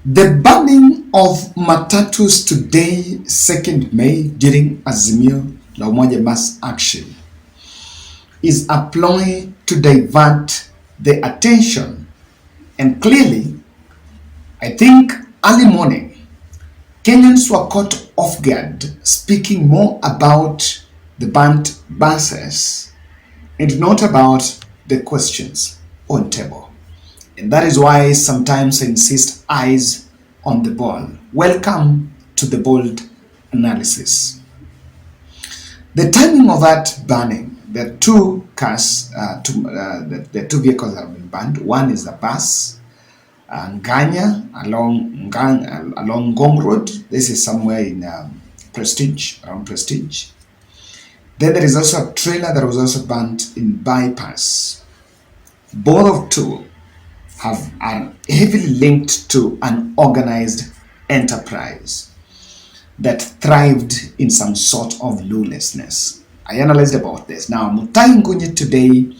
The banning of matatus today, 2nd May, during Azimio la Umoja mass action, is a ploy to divert the attention. And clearly, I think early morning, Kenyans were caught off guard, speaking more about the banned buses and not about the questions on table. And that is why sometimes I insist eyes on the ball. Welcome to the bold analysis. The timing of that banning, there are two cars, the two vehicles that have been banned. One is the bus, Nganya, along Gong Road. This is somewhere in Prestige, around Prestige. Then there is also a trailer that was also banned in Bypass. Both of two are heavily linked to an organized enterprise that thrived in some sort of lawlessness. I analyzed about this. Now, Ngunyi today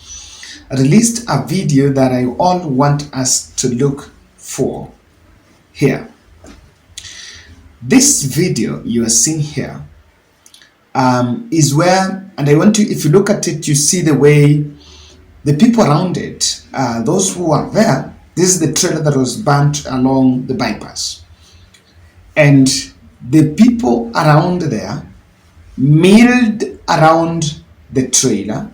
released a video that I all want us to look for here. This video you are seeing here is where, and I want to, if you look at it, you see the way the people around it, those who are there, this is the trailer that was burnt along the bypass. And the people around there milled around the trailer.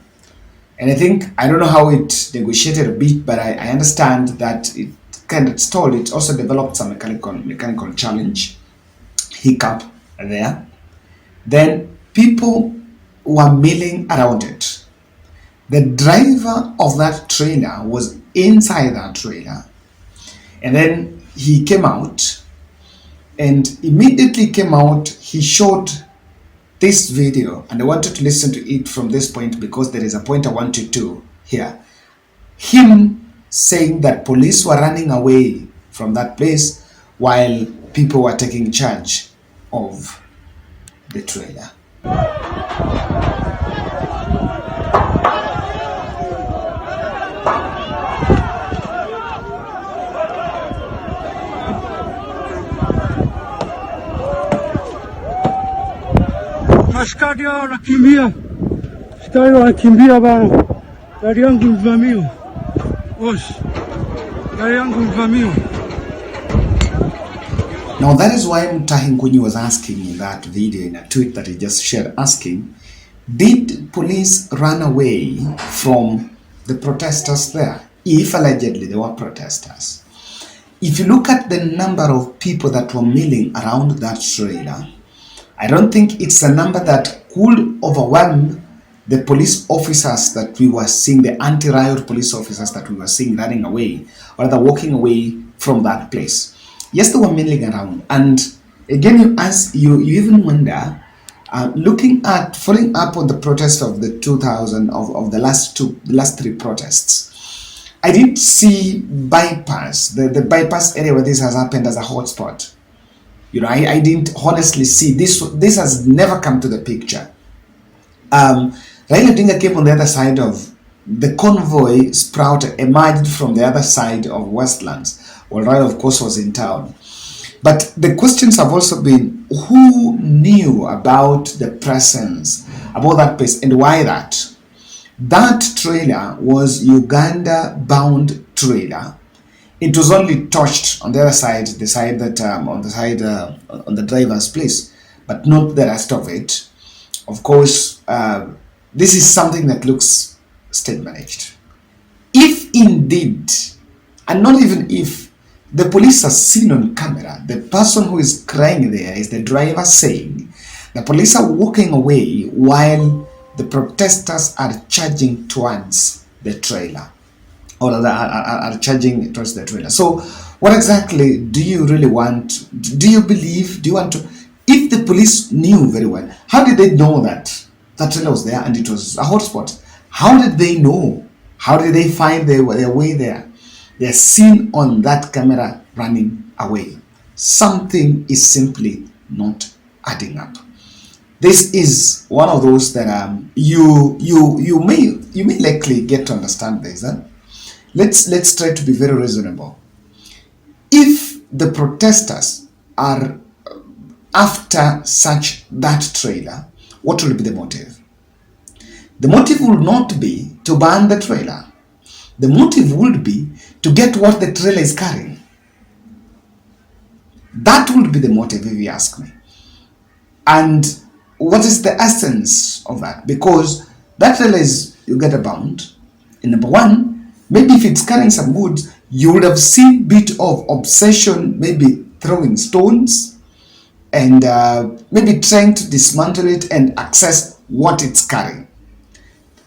And I think, I don't know how it negotiated a bit, but I understand that it kind of stalled. It also developed some mechanical challenge, hiccup there. Then people were milling around it. The driver of that trailer was inside that trailer, and then he came out, and immediately came out, he showed this video, and I wanted to listen to it from this point because there is a point I wanted to hear. Him saying that police were running away from that place while people were taking charge of the trailer. Askari wanakimbia, askari wanakimbia bana, gari yangu imevamiwa, gari yangu imevamiwa. Now that is why Ngunyi was asking in that video, in a tweet that he just shared, asking, did police run away from the protesters there? If allegedly there were protesters. If you look at the number of people that were milling around that trailer, I don't think it's a number that could overwhelm the police officers that we were seeing, the anti-riot police officers that we were seeing running away, or rather walking away from that place. Yes, they were milling around. And again, you even wonder, following up on the protest of the 2000, of the last three protests, I did see bypass, the bypass area where this has happened as a hotspot. You know, I didn't honestly see this. This has never come to the picture. Raila Odinga came on the other side of the convoy. Emerged from the other side of Westlands. Well, Raila, of course, was in town. But the questions have also been, who knew about the presence, about that place, and why that? That trailer was Uganda-bound trailer. It was only touched on the other side, the side that on the driver's place, but not the rest of it. Of course, this is something that looks state managed. If indeed, and not even if, the police are seen on camera, the person who is crying there is the driver saying the police are walking away while the protesters are charging towards the trailer. Or are charging towards the trailer. So what exactly do you really want? Do you believe, do you want to, if the police knew very well, how did they know that that trailer was there and it was a hotspot? How did they know? How did they find their way there? They're seen on that camera running away. Something is simply not adding up. This is one of those that you may likely get to understand this. Let's try to be very reasonable. If the protesters are after that trailer, what will be the motive? The motive will not be to ban the trailer. The motive would be to get what the trailer is carrying. That would be the motive, if you ask me. And what is the essence of that? Because that trailer is, you get a bound. And number one, maybe if it's carrying some goods, you would have seen bit of obsession, maybe throwing stones and maybe trying to dismantle it and access what it's carrying.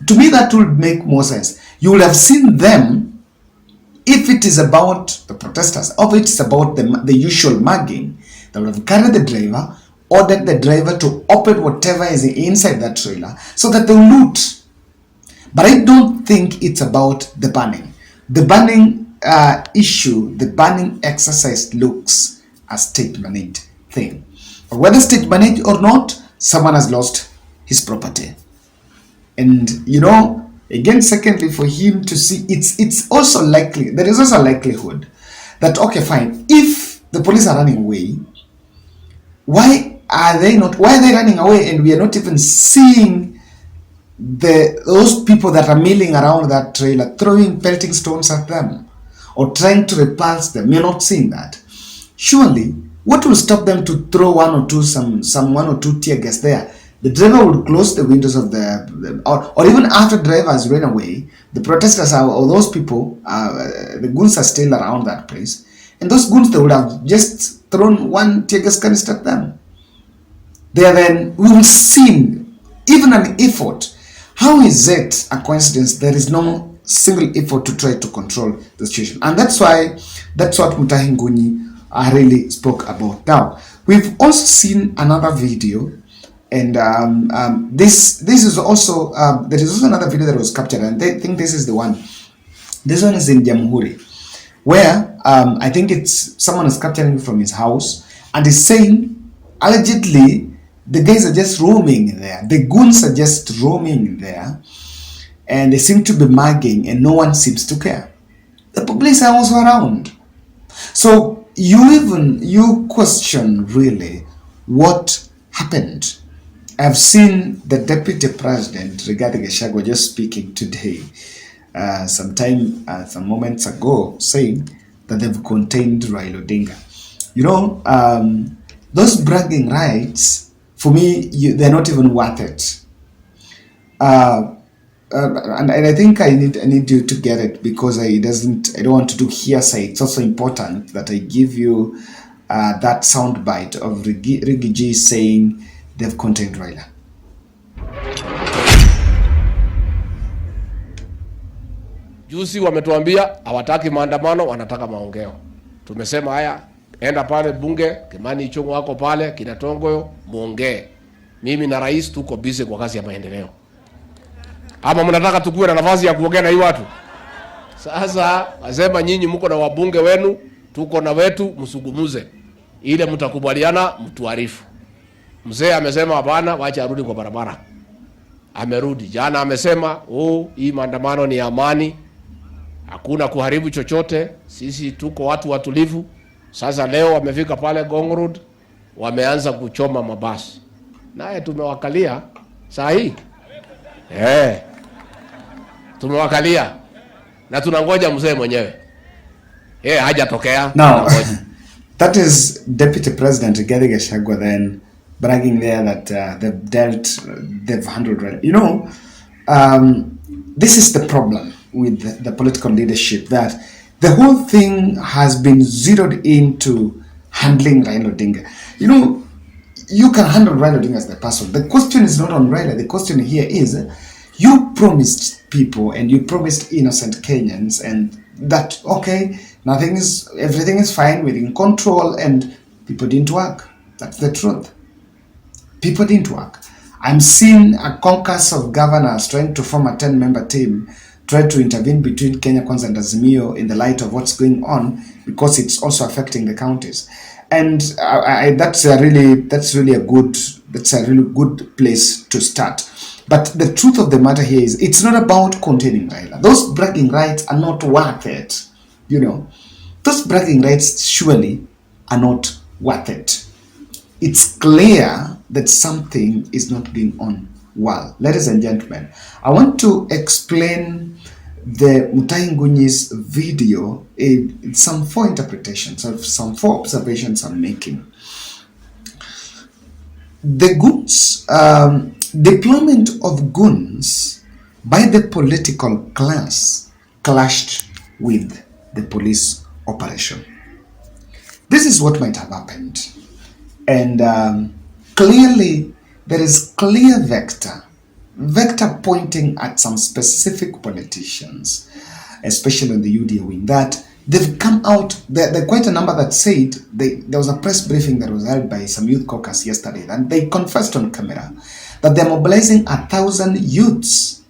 To me, that would make more sense. You would have seen them, if it is about the protesters, or if it's about the usual mugging, they would have carried the driver, ordered the driver to open whatever is inside that trailer so that they will loot. But I don't think it's about the banning. The banning issue, the banning exercise looks a state-managed thing. But whether state-managed or not, someone has lost his property. And again, secondly, for him to see, it's also likely, there is also a likelihood that, okay, fine, if the police are running away, why are they running away and we are not even seeing those people that are milling around that trailer throwing pelting stones at them or trying to repulse them? You're not seeing that. Surely, what will stop them to throw one or two tear gas there? The driver would close the windows of or even after driver has run away, the protesters or those people, the goons are still around that place, and those goons, they would have just thrown one tear gas canister at them. Then we will see even an effort. How is it a coincidence there is no single effort to try to control the situation? And that's what Mutahi Ngunyi really spoke about. Now, we've also seen another video, and this is also there is also another video that was captured, and I think this is the one. This one is in Jamhuri, where I think it's someone is capturing from his house and is saying allegedly the guys are just roaming there. The goons are just roaming there, and they seem to be mugging, and no one seems to care. The police are also around. So you question really what happened. I've seen the Deputy President, Rigathi Gachagua, just speaking today, some moments ago, saying that they've contained Raila Odinga. Those bragging rights, for me, they're not even worth it. And I think I need you to get it, because I don't want to do hearsay. It's also important that I give you that soundbite of Riggy G saying they've contained Raila. Juzi wametuambia hawataki maandamano, wanataka maongeo. Tumesema haya, enda pale bunge, Kimani Ichung'wa wako pale, kina Tongoyo, muongee. Mimi na rais tuko busy kwa kazi ya maendeleo. Ama mnataka tukue na nafasi ya kuongea na hii watu? Sasa wasema nyinyi mko na wabunge wenu, tuko na wetu, msugumuze. Ile mtakubaliana, mtuarifu. Mzee amesema hapana, wacha arudi kwa barabara. Amerudi. Jana amesema, hii maandamano ni amani. Hakuna kuharibu chochote. Sisi tuko watu watulivu. Sasa leo wamefika pale Gong Road, wameanza kuchoma mabasi. Naye tumewakalia saa hii. Tumewakalia na tunangoja mzee mwenyewe. Hajatokea. Now, that is Deputy President Rigathi Gachagua then bragging there that they've handled. This is the problem with the political leadership, that the whole thing has been zeroed into handling Raila Odinga. You can handle Raila Odinga as the person. The question is not on Raila. The question here is, you promised people and you promised innocent Kenyans, and that, okay, everything is fine, we're in control, and people didn't work. That's the truth. People didn't work. I'm seeing a caucus of governors trying to form a 10-member team, try to intervene between Kenya Kwanza and Azimio in the light of what's going on, because it's also affecting the counties. And that's a really good place to start. But the truth of the matter here is, it's not about containing Raila. Those bragging rights are not worth it. Those bragging rights surely are not worth it. It's clear that something is not going on well. Ladies and gentlemen, I want to explain the Ngunyi's video in some four interpretations of some four observations I'm making. The goons, deployment of goons by the political class clashed with the police operation. This is what might have happened. And clearly, there is clear vector pointing at some specific politicians, especially in the UDA wing, that they've come out. There are quite a number that said there was a press briefing that was held by some youth caucus yesterday, and they confessed on camera that they're mobilizing 1,000 youths,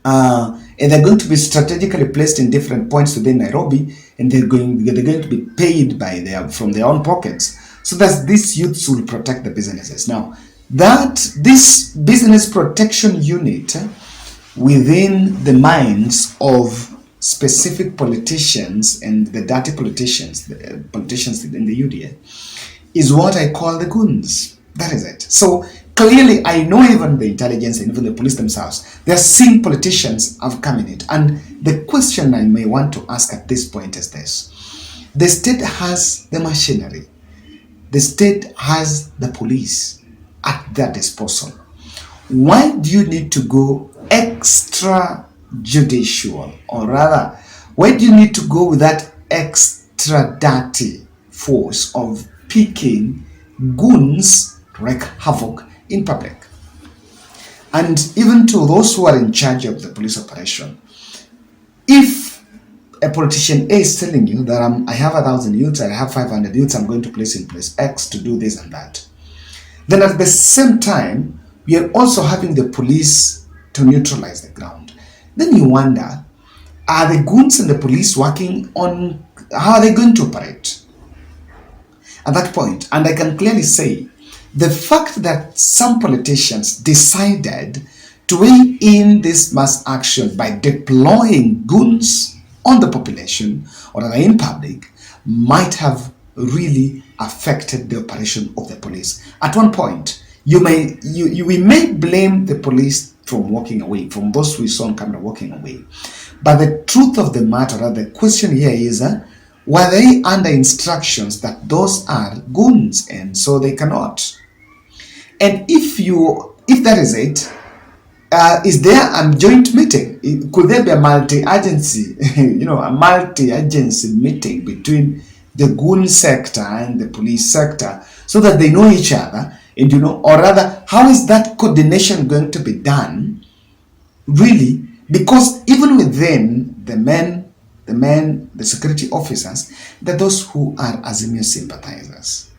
and they're going to be strategically placed in different points within Nairobi, and they're going to be paid from their own pockets, so that these youths will protect the businesses. Now, that this business protection unit within the minds of specific politicians and the dirty politicians in the UDA is what I call the goons. That is it. So clearly, I know even the intelligence and even the police themselves, they're seeing politicians have come in it. And the question I may want to ask at this point is this. The state has the machinery. The state has the police at their disposal. Why do you need to go extrajudicial, or rather, why do you need to go with that extra dirty force of picking goons to wreak havoc in public? And even to those who are in charge of the police operation, if a politician A is telling you that I have 1,000 youths, I have 500 youths, I'm going to place in place X to do this and that, then at the same time, we are also having the police to neutralize the ground. Then you wonder, are the goons and the police working on how are they going to operate at that point? And I can clearly say the fact that some politicians decided to weigh in this mass action by deploying goons on the population or in public might have really affected the operation of the police. At one point, we may blame the police from walking away, from those we saw on camera walking away. But the truth of the matter, the question here is, were they under instructions that those are goons and so they cannot? And if that is it, is there a joint meeting? Could there be a multi-agency, a multi-agency meeting between the goon sector and the police sector so that they know each other? And or rather, how is that coordination going to be done? Really? Because even within the security officers, there are those who are Azimio sympathizers.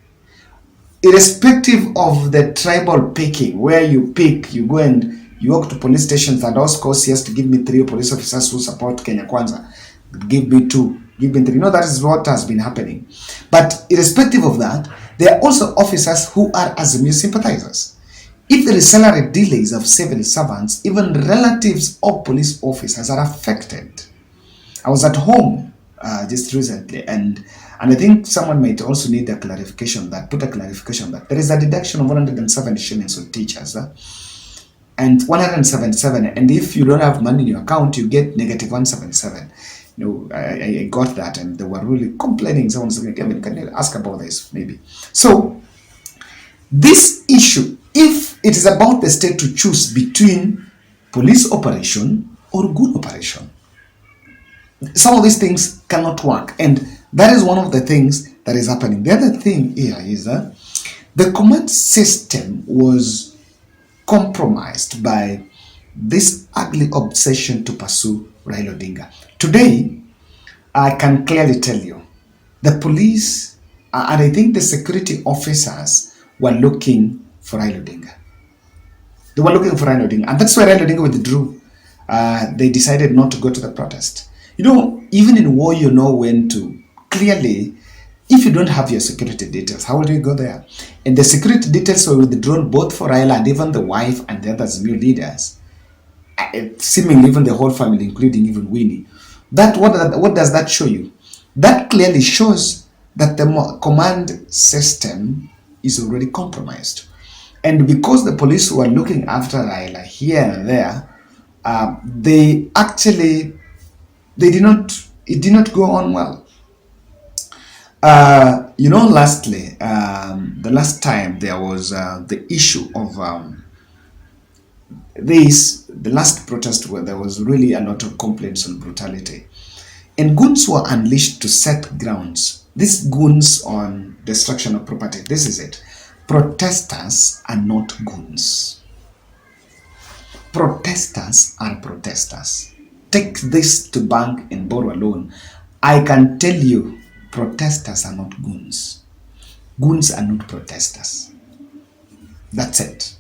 Irrespective of the tribal picking, where you go and you walk to police stations that ask OCS to give me 3 police officers who support Kenya Kwanza. Give me 2, give me 3. That is what has been happening. But irrespective of that, there are also officers who are Azimio sympathizers. If there is salary delays of civil servants, even relatives of police officers are affected. I was at home just recently, and I think someone might also need a clarification that there is a deduction of 170 shillings on teachers. And 177, and if you don't have money in your account, you get negative 177. I got that, and they were really complaining. Someone said, Kevin, can you ask about this, maybe? So, this issue, if it is about the state to choose between police operation or goon operation, some of these things cannot work, and that is one of the things that is happening. The other thing here is that the command system was compromised by this ugly obsession to pursue Raila Odinga. Today, I can clearly tell you, the police and I think the security officers were looking for Raila Odinga. They were looking for Raila Odinga, and that's why Raila Odinga withdrew. They decided not to go to the protest. Even in war, you know when to clearly. If you don't have your security details, how will you go there? And the security details were withdrawn both for Raila and even the wife and the other new leaders. Seemingly even the whole family, including even Winnie. What does that show you? That clearly shows that the command system is already compromised. And because the police were looking after Raila here and there, it did not go on well. Lastly, the last time there was the issue of the last protest where there was really a lot of complaints on brutality. And goons were unleashed to set grounds. These goons on destruction of property, this is it. Protesters are not goons. Protesters are protesters. Take this to bank and borrow a loan. I can tell you, protesters are not goons. Goons are not protesters. That's it.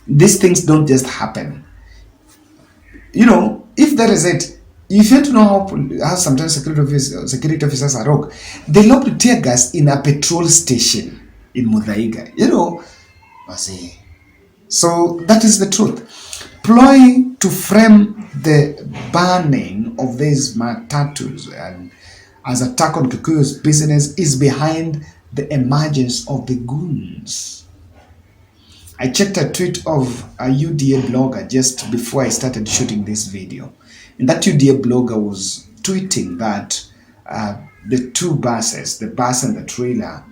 These things don't just happen. If there is it, if you want to know how sometimes security officers are rogue, they lob tear gas in a petrol station in Muthaiga. So that is the truth. Ploy to frame the banning of these matatus and as attack on Kikuyu's business is behind the emergence of the goons. I checked a tweet of a UDA blogger just before I started shooting this video. And that UDA blogger was tweeting that the two buses, the bus and the trailer,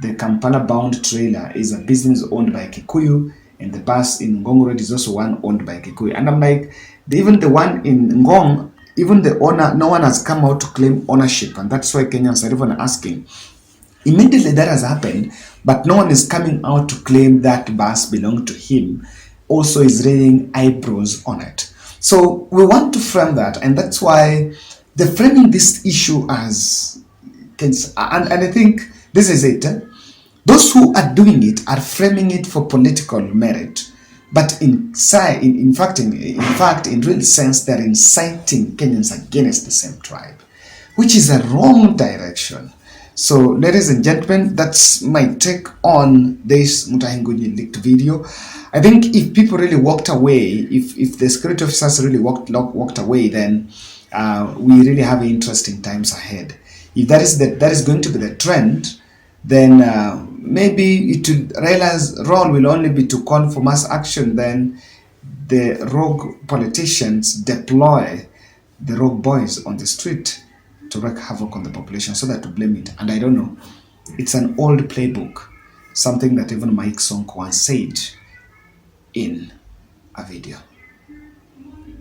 the Kampala-bound trailer is a business owned by Kikuyu, and the bus in Ngong Road is also one owned by Kikuyu. And I'm like, even the one in Ngong, even the owner, no one has come out to claim ownership. And that's why Kenyans are even asking. Immediately that has happened, but no one is coming out to claim that bus belonged to him. Also is raising eyebrows on it. So we want to frame that, and that's why they're framing this issue as, and I think this is it. Those who are doing it are framing it for political merit, but in fact, in real sense, they're inciting Kenyans against the same tribe, which is a wrong direction. So, ladies and gentlemen, that's my take on this Mutahi Ngunyi leaked video. I think if people really walked away, if the security officers really walked away, then we really have interesting times ahead. If that is going to be the trend, then maybe Raila's role will only be to call for mass action. Then the rogue politicians deploy the rogue boys on the street to wreak havoc on the population so that to blame it. And I don't know, it's an old playbook, something that even Mike Sonko once said in a video.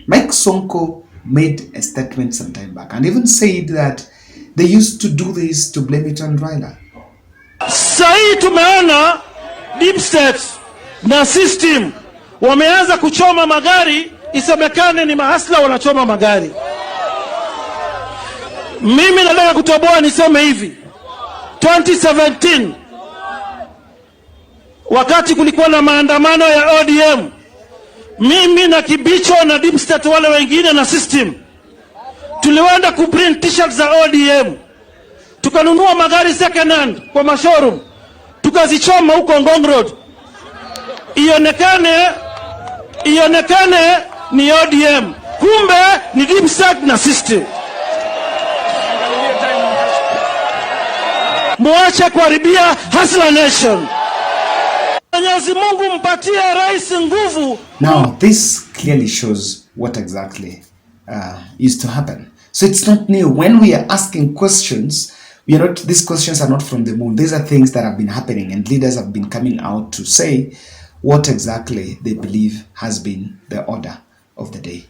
Mike Sonko made a statement some time back and even said that they used to do this to blame it on Raila. Sahii tumeona deep states na system wameanza kuchoma magari, isemekane ni mahasla wanachoma magari. Mimi nataka kutoboa niseme hivi. 2017 wakati kulikuwa na maandamano ya ODM, mimi na Kibicho na deep state wale wengine na system tuliwenda kuprint t-shirts za ODM, tukanunua magari second hand kwa mashowroom, tukazichoma huko Ngong Road, ionekane ni ODM, kumbe ni deep state na system. Muache kuharibia Hustler Nation. Mwenyezi Mungu mpatie rais nguvu. Now this clearly shows what exactly is to happen. So it's not new. When we are asking questions, these questions are not from the moon. These are things that have been happening, and leaders have been coming out to say what exactly they believe has been the order of the day.